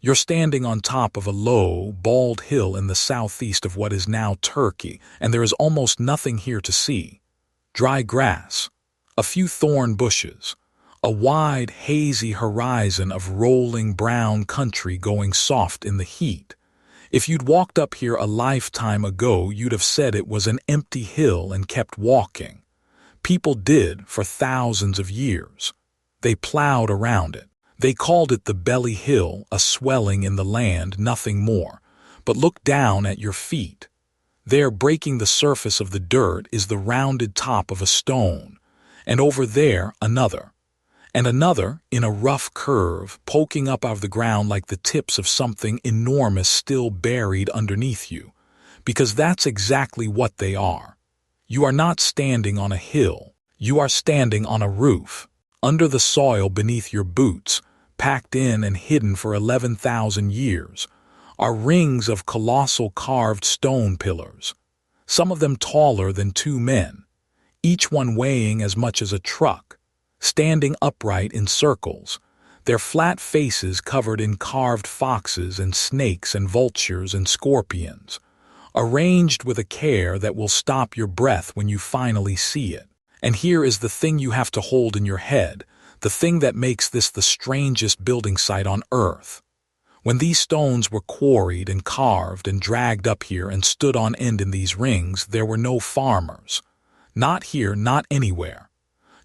You're standing on top of a low, bald hill in the southeast of what is now Turkey, and there is almost nothing here to see. Dry grass, a few thorn bushes, a wide, hazy horizon of rolling brown country going soft in the heat. If you'd walked up here a lifetime ago, you'd have said it was an empty hill and kept walking. People did for thousands of years. They plowed around it. They called it the belly hill, a swelling in the land, nothing more. But look down at your feet. There, breaking the surface of the dirt, is the rounded top of a stone, and over there another, and another in a rough curve, poking up out of the ground like the tips of something enormous still buried underneath you, because that's exactly what they are. You are not standing on a hill. You are standing on a roof, under the soil beneath your boots, packed in and hidden for 11,000 years, are rings of colossal carved stone pillars, some of them taller than 2 men, each one weighing as much as a truck, standing upright in circles, their flat faces covered in carved foxes and snakes and vultures and scorpions, arranged with a care that will stop your breath when you finally see it. And here is the thing you have to hold in your head, the thing that makes this the strangest building site on Earth. When these stones were quarried and carved and dragged up here and stood on end in these rings, there were no farmers. Not here, not anywhere.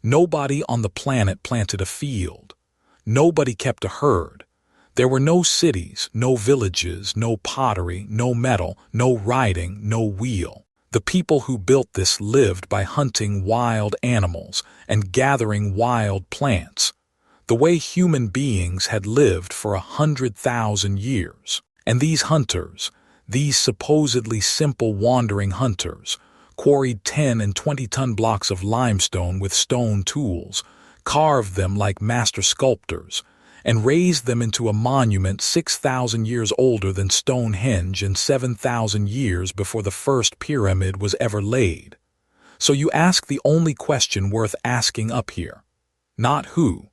Nobody on the planet planted a field. Nobody kept a herd. There were no cities, no villages, no pottery, no metal, no writing, no wheel. The people who built this lived by hunting wild animals and gathering wild plants, the way human beings had lived for 100,000 years. And these hunters, these supposedly simple wandering hunters, quarried 10 and 20-ton blocks of limestone with stone tools, carved them like master sculptors, and raised them into a monument 6,000 years older than Stonehenge and 7,000 years before the first pyramid was ever laid. So you ask the only question worth asking up here. Not who.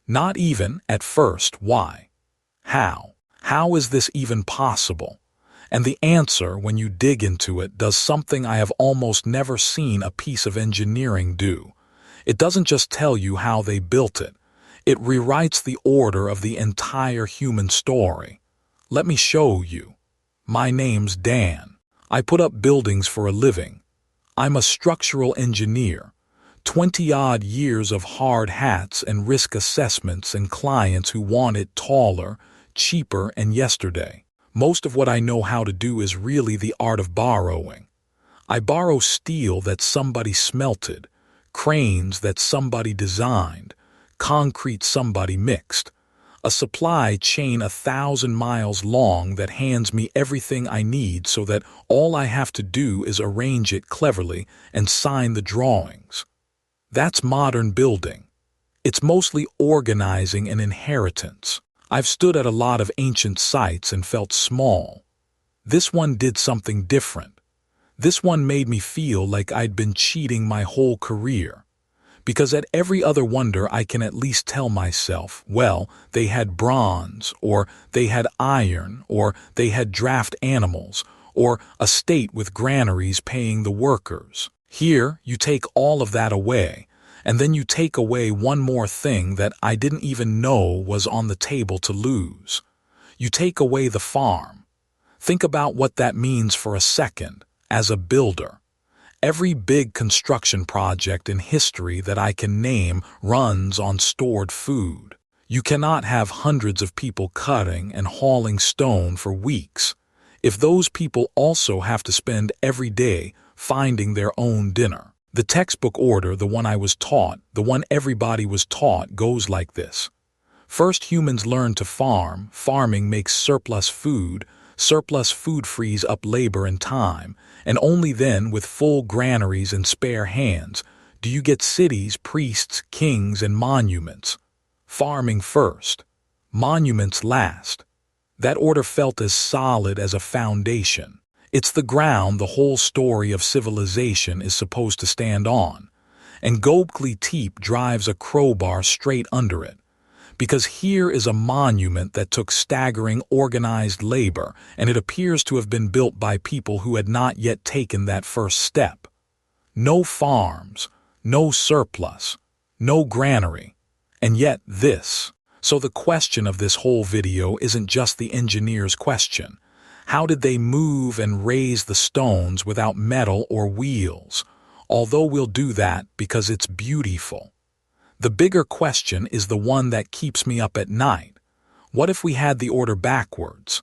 Not even, at first, why. How? How is this even possible? And the answer, when you dig into it, does something I have almost never seen a piece of engineering do. It doesn't just tell you how they built it. It rewrites the order of the entire human story. Let me show you. My name's Dan. I put up buildings for a living. I'm a structural engineer. 20-odd years of hard hats and risk assessments and clients who want it taller, cheaper, and yesterday. Most of what I know how to do is really the art of borrowing. I borrow steel that somebody smelted, cranes that somebody designed, concrete somebody mixed, a supply chain 1,000 miles long that hands me everything I need so that all I have to do is arrange it cleverly and sign the drawings. That's modern building. It's mostly organizing and inheritance. I've stood at a lot of ancient sites and felt small. This one did something different. This one made me feel like I'd been cheating my whole career. Because at every other wonder I can at least tell myself, well, they had bronze, or they had iron, or they had draft animals, or a state with granaries paying the workers. Here, you take all of that away, and then you take away one more thing that I didn't even know was on the table to lose. You take away the farm. Think about what that means for a second, as a builder. Every big construction project in history that I can name runs on stored food. You cannot have hundreds of people cutting and hauling stone for weeks if those people also have to spend every day finding their own dinner. The textbook order, the one I was taught, the one everybody was taught, goes like this. First, humans learn to farm. Farming makes surplus food. Surplus food frees up labor and time, and only then, with full granaries and spare hands, do you get cities, priests, kings, and monuments. Farming first, monuments last. That order felt as solid as a foundation. It's the ground the whole story of civilization is supposed to stand on, and Göbekli Tepe drives a crowbar straight under it, because here is a monument that took staggering organized labor, and it appears to have been built by people who had not yet taken that first step. No farms, no surplus, no granary, and yet this. So the question of this whole video isn't just the engineer's question. How did they move and raise the stones without metal or wheels? Although we'll do that because it's beautiful. The bigger question is the one that keeps me up at night. What if we had the order backwards?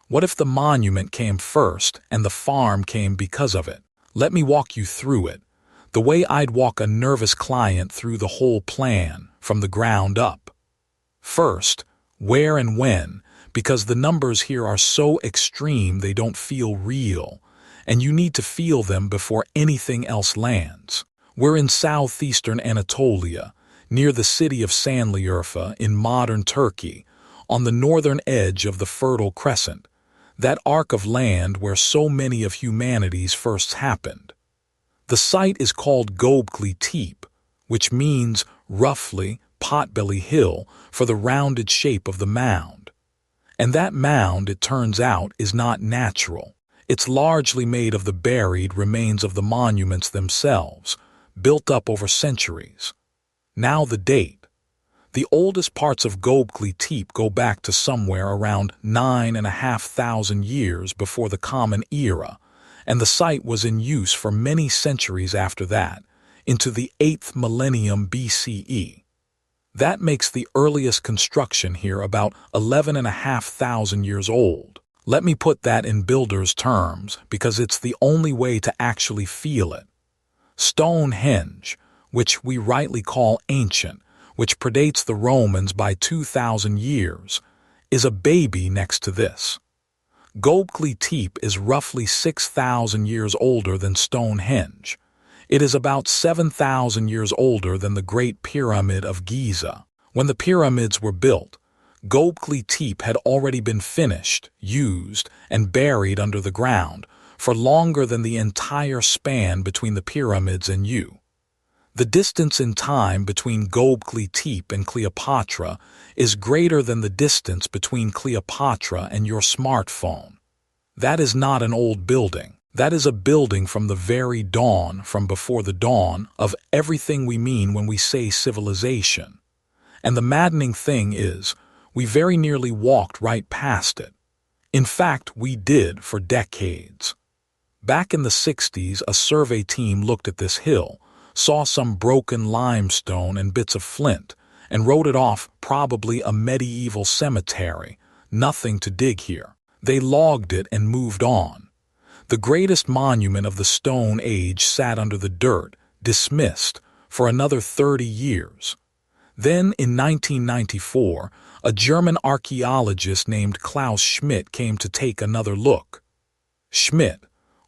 What if the monument came first and the farm came because of it? Let me walk you through it, the way I'd walk a nervous client through the whole plan, from the ground up. First, where and when, because the numbers here are so extreme they don't feel real, and you need to feel them before anything else lands. We're in southeastern Anatolia, near the city of Sanliurfa in modern Turkey, on the northern edge of the Fertile Crescent, that arc of land where so many of humanity's firsts happened. The site is called Göbekli Tepe, which means, roughly, potbelly hill for the rounded shape of the mound. And that mound, it turns out, is not natural. It's largely made of the buried remains of the monuments themselves, built up over centuries. Now the date. The oldest parts of Göbekli Tepe go back to somewhere around 9,500 years before the Common Era, and the site was in use for many centuries after that, into the 8th millennium BCE. That makes the earliest construction here about 11,500 years old. Let me put that in builders' terms, because it's the only way to actually feel it. Stonehenge, which we rightly call ancient, which predates the Romans by 2,000 years, is a baby next to this. Göbekli Tepe is roughly 6,000 years older than Stonehenge. It is about 7,000 years older than the Great Pyramid of Giza. When the pyramids were built, Göbekli Tepe had already been finished, used, and buried under the ground for longer than the entire span between the pyramids and you. The distance in time between Göbekli Tepe and Cleopatra is greater than the distance between Cleopatra and your smartphone. That is not an old building. That is a building from the very dawn, from before the dawn, of everything we mean when we say civilization. And the maddening thing is, we very nearly walked right past it. In fact, we did for decades. Back in the 60s, a survey team looked at this hill, saw some broken limestone and bits of flint, and wrote it off probably a medieval cemetery, nothing to dig here. They logged it and moved on. The greatest monument of the Stone Age sat under the dirt, dismissed, for another 30 years. Then, in 1994, a German archaeologist named Klaus Schmidt came to take another look. Schmidt,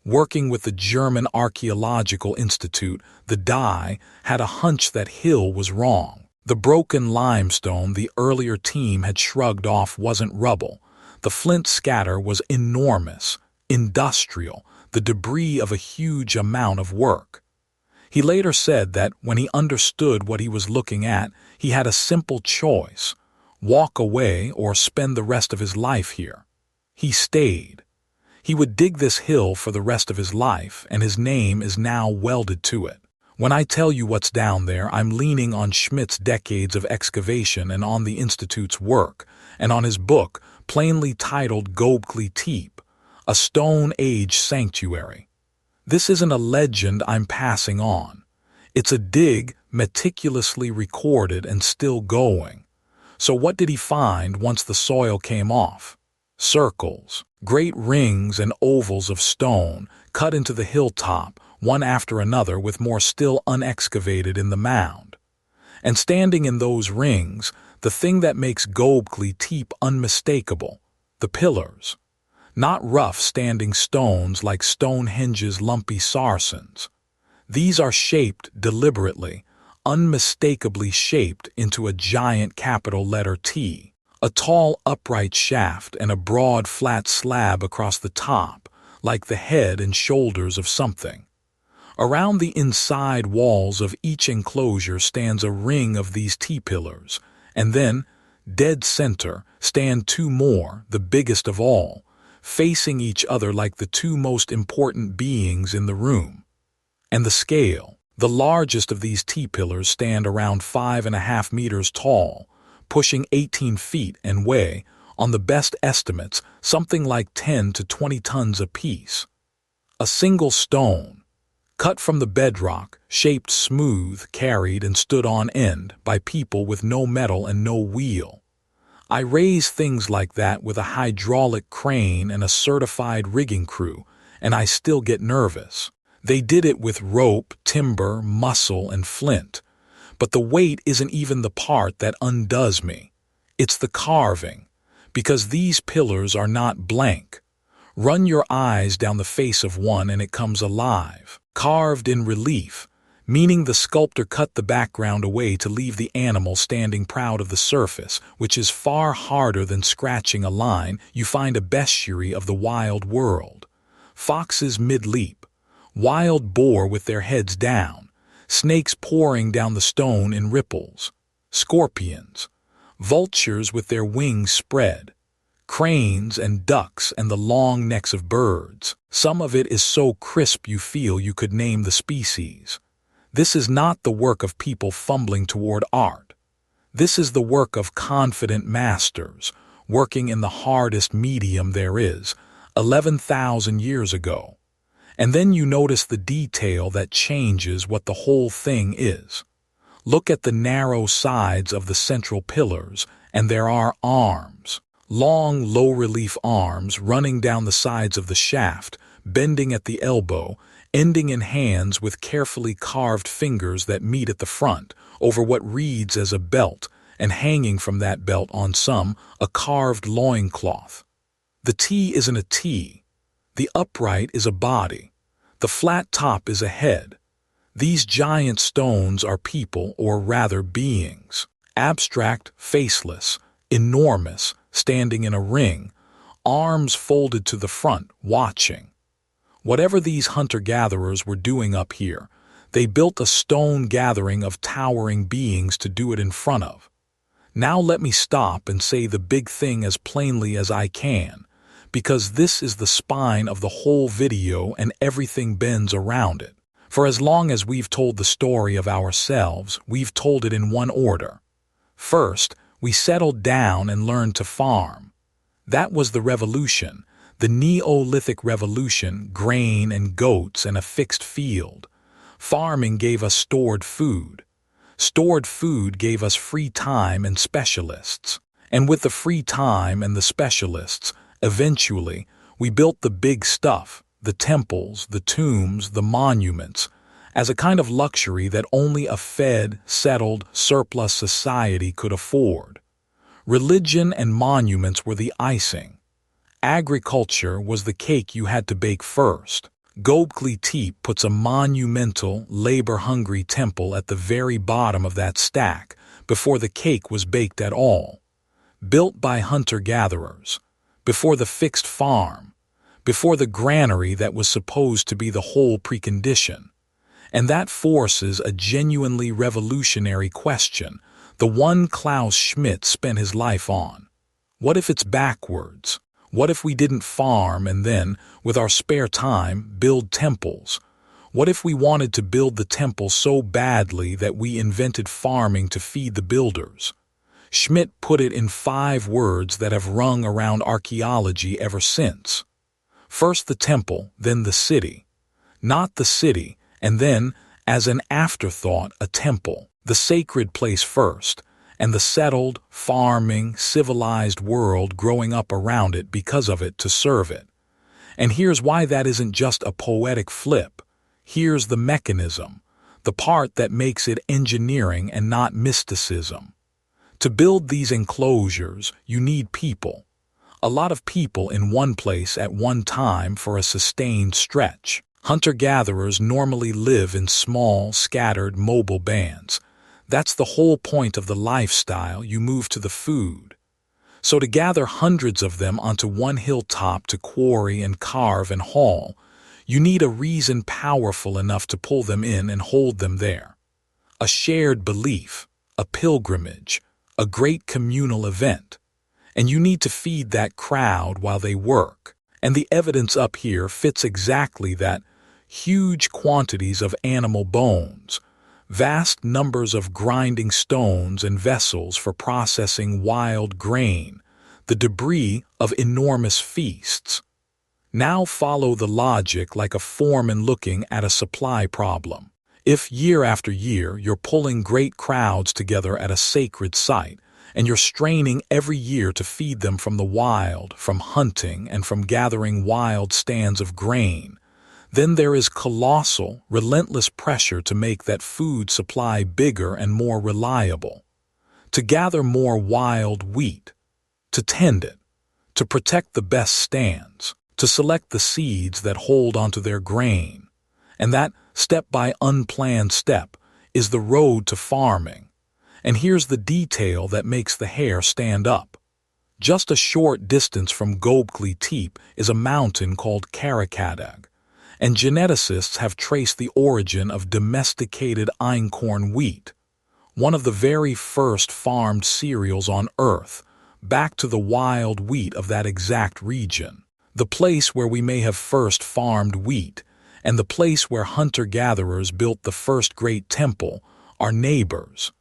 working with the German Archaeological Institute, the DI, had a hunch that hill was wrong. The broken limestone the earlier team had shrugged off wasn't rubble. The flint scatter was enormous, industrial, the debris of a huge amount of work. He later said that when he understood what he was looking at, he had a simple choice: walk away or spend the rest of his life here. He stayed. He would dig this hill for the rest of his life, and his name is now welded to it. When I tell you what's down there, I'm leaning on Schmidt's decades of excavation and on the Institute's work, and on his book, plainly titled Göbekli Tepe, a Stone Age Sanctuary. This isn't a legend I'm passing on. It's a dig meticulously recorded and still going. So what did he find once the soil came off? Circles, great rings and ovals of stone cut into the hilltop, one after another, with more still unexcavated in the mound. And standing in those rings, the thing that makes Göbekli Tepe unmistakable, the pillars. Not rough standing stones like Stonehenge's lumpy sarsens. These are shaped deliberately, unmistakably shaped into a giant capital letter T, a tall upright shaft and a broad flat slab across the top, like the head and shoulders of something. Around the inside walls of each enclosure stands a ring of these T-pillars, and then, Dead center stand two more, the biggest of all, facing each other like the two most important beings in the room. And the scale. The largest of these T-pillars stand around 5.5 meters tall, pushing 18 feet and weigh, on the best estimates, something like 10 to 20 tons apiece. A single stone, cut from the bedrock, shaped smooth, carried and stood on end by people with no metal and no wheel. I raise things like that with a hydraulic crane and a certified rigging crew, and I still get nervous. They did it with rope, timber, muscle, and flint. But the weight isn't even the part that undoes me. It's the carving, because these pillars are not blank. Run your eyes down the face of one and it comes alive, carved in relief, meaning the sculptor cut the background away to leave the animal standing proud of the surface, which is far harder than scratching a line. You find a bestiary of the wild world. Foxes mid-leap, wild boar with their heads down, snakes pouring down the stone in ripples, scorpions, vultures with their wings spread, cranes and ducks and the long necks of birds. Some of it is so crisp you feel you could name the species. This is not the work of people fumbling toward art. This is the work of confident masters, working in the hardest medium there is, 11,000 years ago. And then you notice the detail that changes what the whole thing is. Look at the narrow sides of the central pillars, and there are arms. Long, low-relief arms running down the sides of the shaft, bending at the elbow, ending in hands with carefully carved fingers that meet at the front, over what reads as a belt, and hanging from that belt on some, a carved loincloth. The T isn't a T. The upright is a body. The flat top is a head. These giant stones are people, or rather beings. Abstract, faceless, enormous, standing in a ring, arms folded to the front, watching. Whatever these hunter-gatherers were doing up here, they built a stone gathering of towering beings to do it in front of. Now let me stop and say the big thing as plainly as I can, because this is the spine of the whole video and everything bends around it. For as long as we've told the story of ourselves, we've told it in one order. First, we settled down and learned to farm. That was the revolution, the Neolithic revolution, grain and goats and a fixed field. Farming gave us stored food. Stored food gave us free time and specialists. And with the free time and the specialists, eventually, we built the big stuff, the temples, the tombs, the monuments, as a kind of luxury that only a fed, settled, surplus society could afford. Religion and monuments were the icing. Agriculture was the cake you had to bake first. Göbekli Tepe puts a monumental, labor-hungry temple at the very bottom of that stack before the cake was baked at all. Built by hunter-gatherers, before the fixed farm, before the granary that was supposed to be the whole precondition. And that forces a genuinely revolutionary question, the one Klaus Schmidt spent his life on. What if it's backwards? What if we didn't farm and then, with our spare time, build temples? What if we wanted to build the temple so badly that we invented farming to feed the builders? Schmidt put it in 5 words that have rung around archaeology ever since. First the temple, then the city. Not the city, and then, as an afterthought, a temple. The sacred place first, and the settled, farming, civilized world growing up around it because of it to serve it. And here's why that isn't just a poetic flip. Here's the mechanism, the part that makes it engineering and not mysticism. To build these enclosures, you need people. A lot of people in one place at one time for a sustained stretch. Hunter-gatherers normally live in small, scattered, mobile bands. That's the whole point of the lifestyle. You move to the food. So to gather hundreds of them onto one hilltop to quarry and carve and haul, you need a reason powerful enough to pull them in and hold them there. A shared belief, a pilgrimage, a great communal event, and you need to feed that crowd while they work. And the evidence up here fits exactly that: huge quantities of animal bones, vast numbers of grinding stones and vessels for processing wild grain, the debris of enormous feasts. Now follow the logic like a foreman looking at a supply problem. If year after year you're pulling great crowds together at a sacred site, and you're straining every year to feed them from the wild, from hunting, and from gathering wild stands of grain, then there is colossal, relentless pressure to make that food supply bigger and more reliable, to gather more wild wheat, to tend it, to protect the best stands, to select the seeds that hold onto their grain. And that, step by unplanned step, is the road to farming. And here's the detail that makes the hair stand up. Just a short distance from Göbekli Tepe is a mountain called quarried, and geneticists have traced the origin of domesticated einkorn wheat, one of the very first farmed cereals on Earth, back to the wild wheat of that exact region, the place where we may have first farmed wheat, and the place where hunter-gatherers built the first great temple, are neighbors.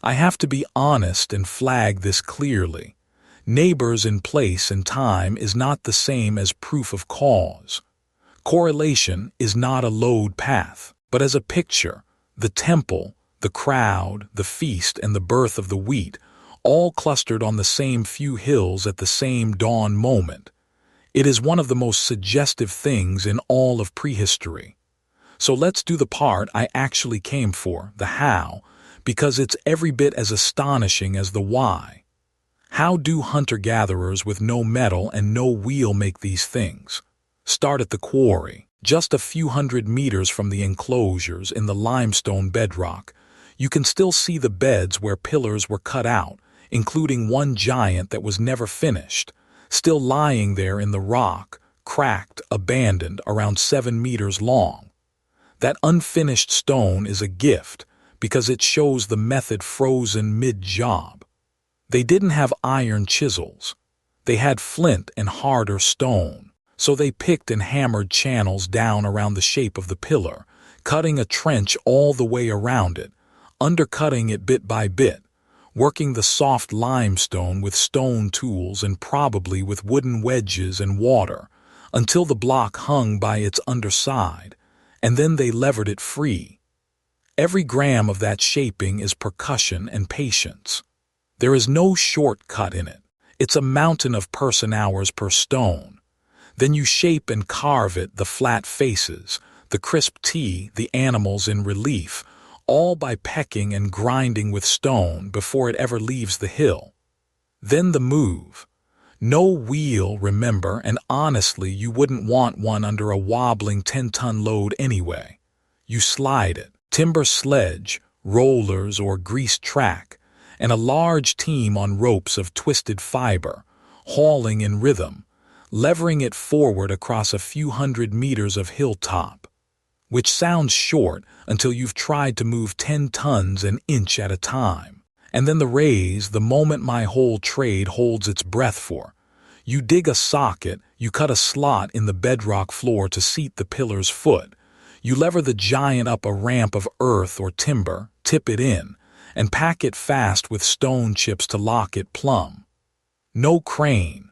I have to be honest and flag this clearly. Neighbors in place and time is not the same as proof of cause. Correlation is not a load path, but as a picture, the temple, the crowd, the feast, and the birth of the wheat, all clustered on the same few hills at the same dawn moment. It is one of the most suggestive things in all of prehistory. So let's do the part I actually came for, the how, because it's every bit as astonishing as the why. How do hunter-gatherers with no metal and no wheel make these things? Start at the quarry. Just a few hundred meters from the enclosures in the limestone bedrock, you can still see the beds where pillars were cut out, including one giant that was never finished, still lying there in the rock, cracked, abandoned, around 7 meters long. That unfinished stone is a gift, because it shows the method frozen mid-job. They didn't have iron chisels. They had flint and harder stone, so they picked and hammered channels down around the shape of the pillar, cutting a trench all the way around it, undercutting it bit by bit, working the soft limestone with stone tools and probably with wooden wedges and water, until the block hung by its underside, and then they levered it free. Every gram of that shaping is percussion and patience. There is no shortcut in it. It's a mountain of person-hours per stone. Then you shape and carve it, the flat faces, the crisp T, the animals in relief, all by pecking and grinding with stone before it ever leaves the hill. Then the move. No wheel, remember, and honestly you wouldn't want one under a wobbling 10-ton load anyway. You slide it. Timber sledge, rollers or greased track, and a large team on ropes of twisted fiber, hauling in rhythm, levering it forward across a few hundred meters of hilltop, which sounds short until you've tried to move 10 tons an inch at a time. And then the raise, the moment my whole trade holds its breath for. You dig a socket, you cut a slot in the bedrock floor to seat the pillar's foot. You lever the giant up a ramp of earth or timber, tip it in, and pack it fast with stone chips to lock it plumb. No crane,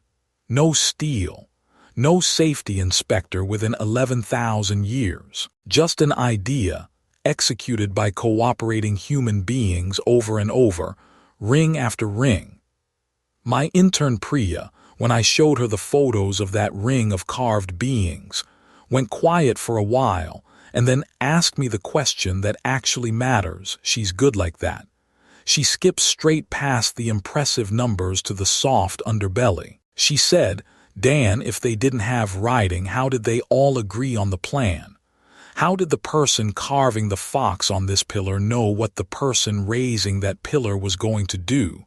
no steel, no safety inspector within 11,000 years. Just an idea, executed by cooperating human beings over and over, ring after ring. My intern Priya, when I showed her the photos of that ring of carved beings, went quiet for a while, and then asked me the question that actually matters. She's good like that. She skips straight past the impressive numbers to the soft underbelly. She said, "Dan, if they didn't have writing, how did they all agree on the plan? How did the person carving the fox on this pillar know what the person raising that pillar was going to do?"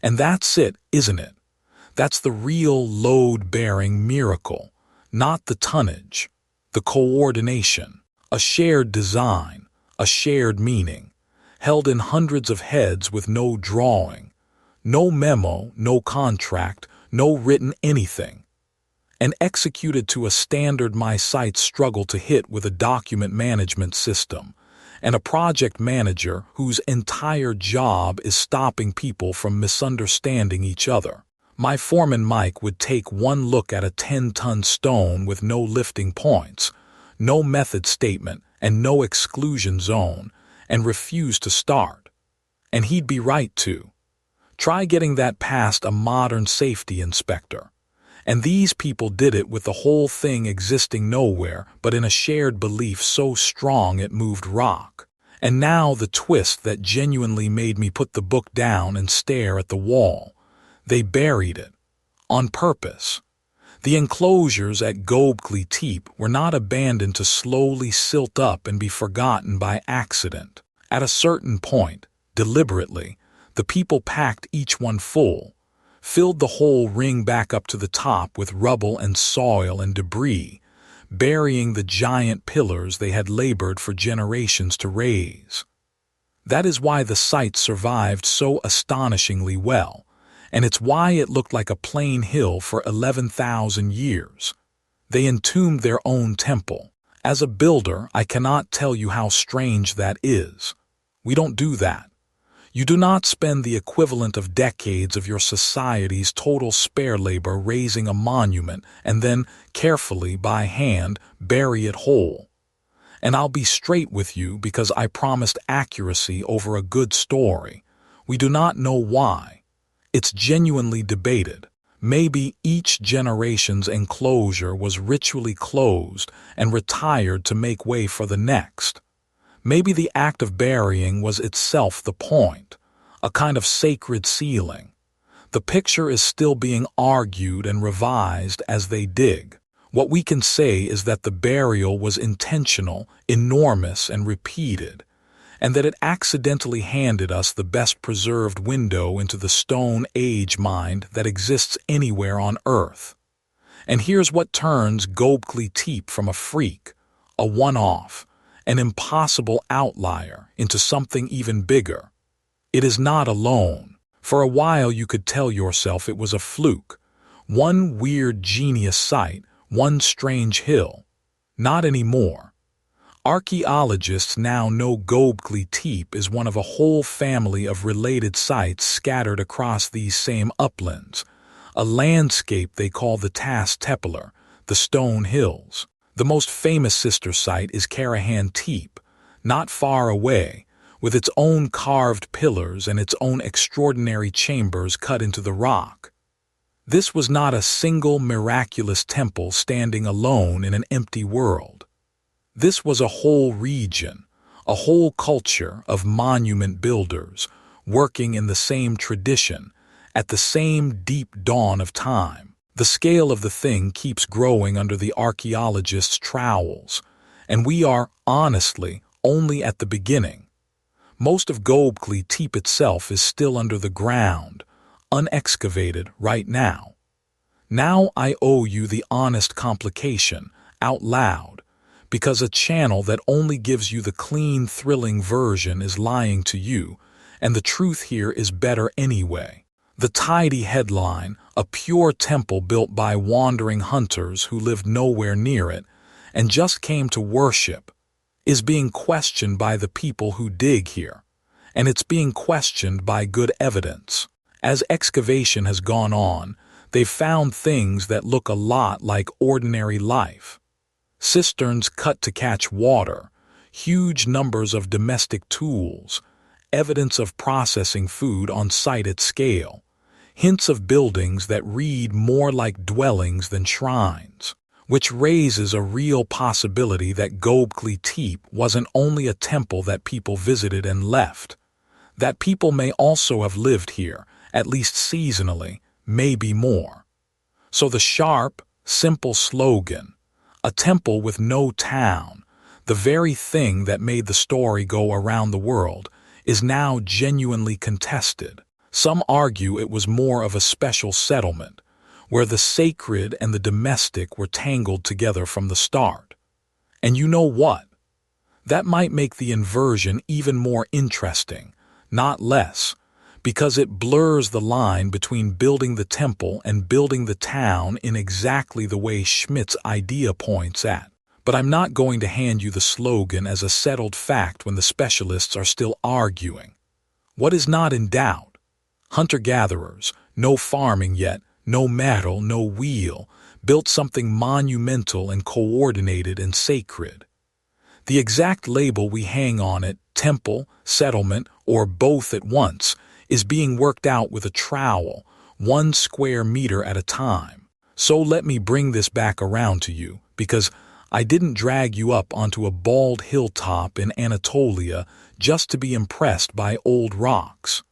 And that's it, isn't it? That's the real load-bearing miracle, not the tonnage, the coordination. A shared design, a shared meaning, held in hundreds of heads with no drawing, No memo, no contract, no written anything. And executed to a standard my sites struggle to hit with a document management system and a project manager whose entire job is stopping people from misunderstanding each other. My foreman Mike would take one look at a 10-ton stone with no lifting points, no method statement, and no exclusion zone, and refuse to start. And he'd be right to. Try getting that past a modern safety inspector. And these people did it with the whole thing existing nowhere but in a shared belief so strong it moved rock. And now the twist that genuinely made me put the book down and stare at the wall. They buried it. On purpose. The enclosures at Göbekli Tepe were not abandoned to slowly silt up and be forgotten by accident. At a certain point, deliberately, the people packed each one full, filled the whole ring back up to the top with rubble and soil and debris, burying the giant pillars they had labored for generations to raise. That is why the site survived so astonishingly well, and it's why it looked like a plain hill for 11,000 years. They entombed their own temple. As a builder, I cannot tell you how strange that is. We don't do that. You do not spend the equivalent of decades of your society's total spare labor raising a monument and then, carefully by hand, bury it whole. And I'll be straight with you because I promised accuracy over a good story. We do not know why. It's genuinely debated. Maybe each generation's enclosure was ritually closed and retired to make way for the next. Maybe the act of burying was itself the point, a kind of sacred sealing. The picture is still being argued and revised as they dig. What we can say is that the burial was intentional, enormous, and repeated, and that it accidentally handed us the best preserved window into the Stone Age mind that exists anywhere on Earth. And here's what turns Göbekli Tepe from a freak, a one-off, an impossible outlier into something even bigger. It is not alone. For a while you could tell yourself it was a fluke, one weird genius site, one strange hill. Not anymore. Archaeologists now know Göbekli Tepe is one of a whole family of related sites scattered across these same uplands, a landscape they call the Tas Tepeler, the Stone Hills. The most famous sister site is Karahan Tepe, not far away, with its own carved pillars and its own extraordinary chambers cut into the rock. This was not a single miraculous temple standing alone in an empty world. This was a whole region, a whole culture of monument builders, working in the same tradition, at the same deep dawn of time. The scale of the thing keeps growing under the archaeologists' trowels, and we are, honestly, only at the beginning. Most of Göbekli Tepe itself is still under the ground, unexcavated right now. Now I owe you the honest complication, out loud, because a channel that only gives you the clean, thrilling version is lying to you, and the truth here is better anyway. The tidy headline, a pure temple built by wandering hunters who lived nowhere near it and just came to worship, is being questioned by the people who dig here, and it's being questioned by good evidence. As excavation has gone on, they've found things that look a lot like ordinary life. Cisterns cut to catch water, huge numbers of domestic tools, evidence of processing food on site at scale, hints of buildings that read more like dwellings than shrines, which raises a real possibility that Göbekli Tepe wasn't only a temple that people visited and left, that people may also have lived here, at least seasonally, maybe more. So the sharp, simple slogan, a temple with no town, the very thing that made the story go around the world, is now genuinely contested. Some argue it was more of a special settlement, where the sacred and the domestic were tangled together from the start. And you know what? That might make the inversion even more interesting, not less, because it blurs the line between building the temple and building the town in exactly the way Schmidt's idea points at. But I'm not going to hand you the slogan as a settled fact when the specialists are still arguing. What is not in doubt? Hunter-gatherers, no farming yet, no metal, no wheel, built something monumental and coordinated and sacred. The exact label we hang on it, temple, settlement, or both at once, is being worked out with a trowel, 1 square meter at a time. So let me bring this back around to you, because I didn't drag you up onto a bald hilltop in Anatolia just to be impressed by old rocks.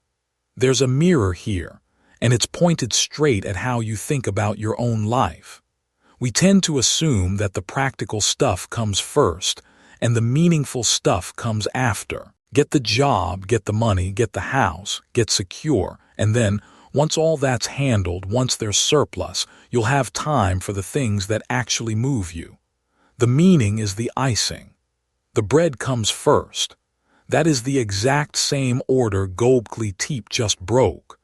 There's a mirror here, and it's pointed straight at how you think about your own life. We tend to assume that the practical stuff comes first, and the meaningful stuff comes after. Get the job, get the money, get the house, get secure, and then, once all that's handled, once there's surplus, you'll have time for the things that actually move you. The meaning is the icing. The bread comes first. That is the exact same order Göbekli Tepe just broke.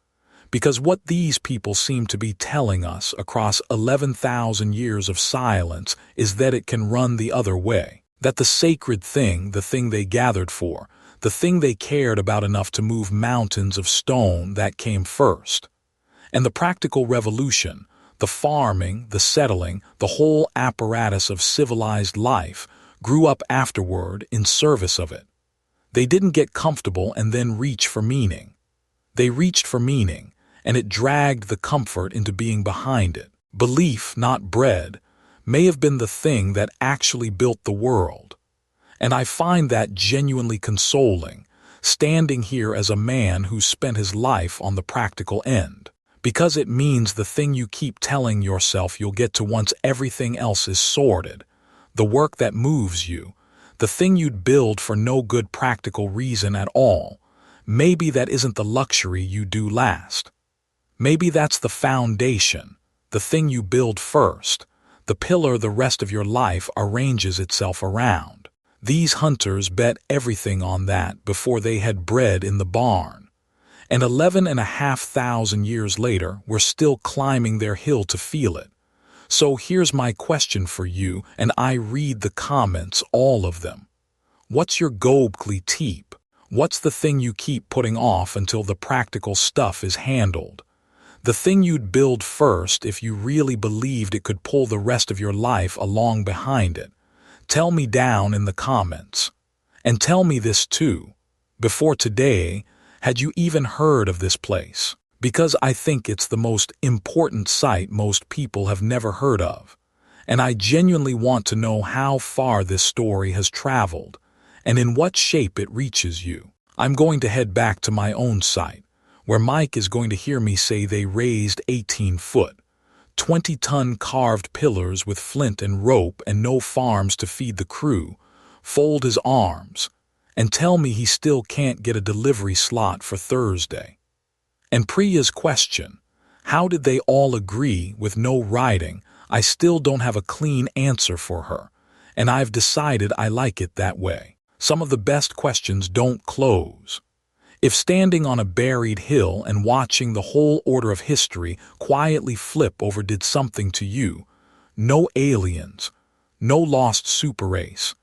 Because what these people seem to be telling us across 11,000 years of silence is that it can run the other way. That the sacred thing, the thing they gathered for, the thing they cared about enough to move mountains of stone, that came first. And the practical revolution, the farming, the settling, the whole apparatus of civilized life, grew up afterward in service of it. They didn't get comfortable and then reach for meaning. They reached for meaning, and it dragged the comfort into being behind it. Belief, not bread, may have been the thing that actually built the world. And I find that genuinely consoling, standing here as a man who's spent his life on the practical end. Because it means the thing you keep telling yourself you'll get to once everything else is sorted, the work that moves you, the thing you'd build for no good practical reason at all, maybe that isn't the luxury you do last. Maybe that's the foundation, the thing you build first, the pillar the rest of your life arranges itself around. These hunters bet everything on that before they had bread in the barn. And 11,500 years later, we're still climbing their hill to feel it. So here's my question for you, and I read the comments, all of them. What's your Göbekli Tepe? What's the thing you keep putting off until the practical stuff is handled? The thing you'd build first if you really believed it could pull the rest of your life along behind it. Tell me down in the comments. And tell me this too. Before today, had you even heard of this place? Because I think it's the most important site most people have never heard of. And I genuinely want to know how far this story has traveled, and in what shape it reaches you. I'm going to head back to my own site, where Mike is going to hear me say they raised 18-foot, 20-ton carved pillars with flint and rope and no farms to feed the crew, fold his arms, and tell me he still can't get a delivery slot for Thursday. And Priya's question, how did they all agree with no riding? I still don't have a clean answer for her, and I've decided I like it that way. Some of the best questions don't close. If standing on a buried hill and watching the whole order of history quietly flip over did something to you, no aliens, no lost super race,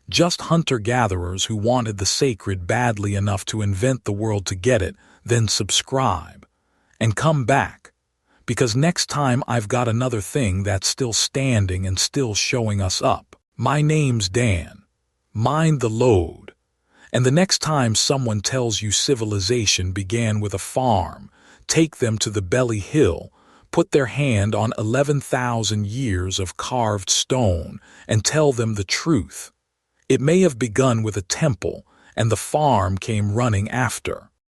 just hunter-gatherers who wanted the sacred badly enough to invent the world to get it, then subscribe. And come back, because next time I've got another thing that's still standing and still showing us up. My name's Dan. Mind the load. And the next time someone tells you civilization began with a farm, take them to the Belly Hill, put their hand on 11,000 years of carved stone, and tell them the truth. It may have begun with a temple, and the farm came running after.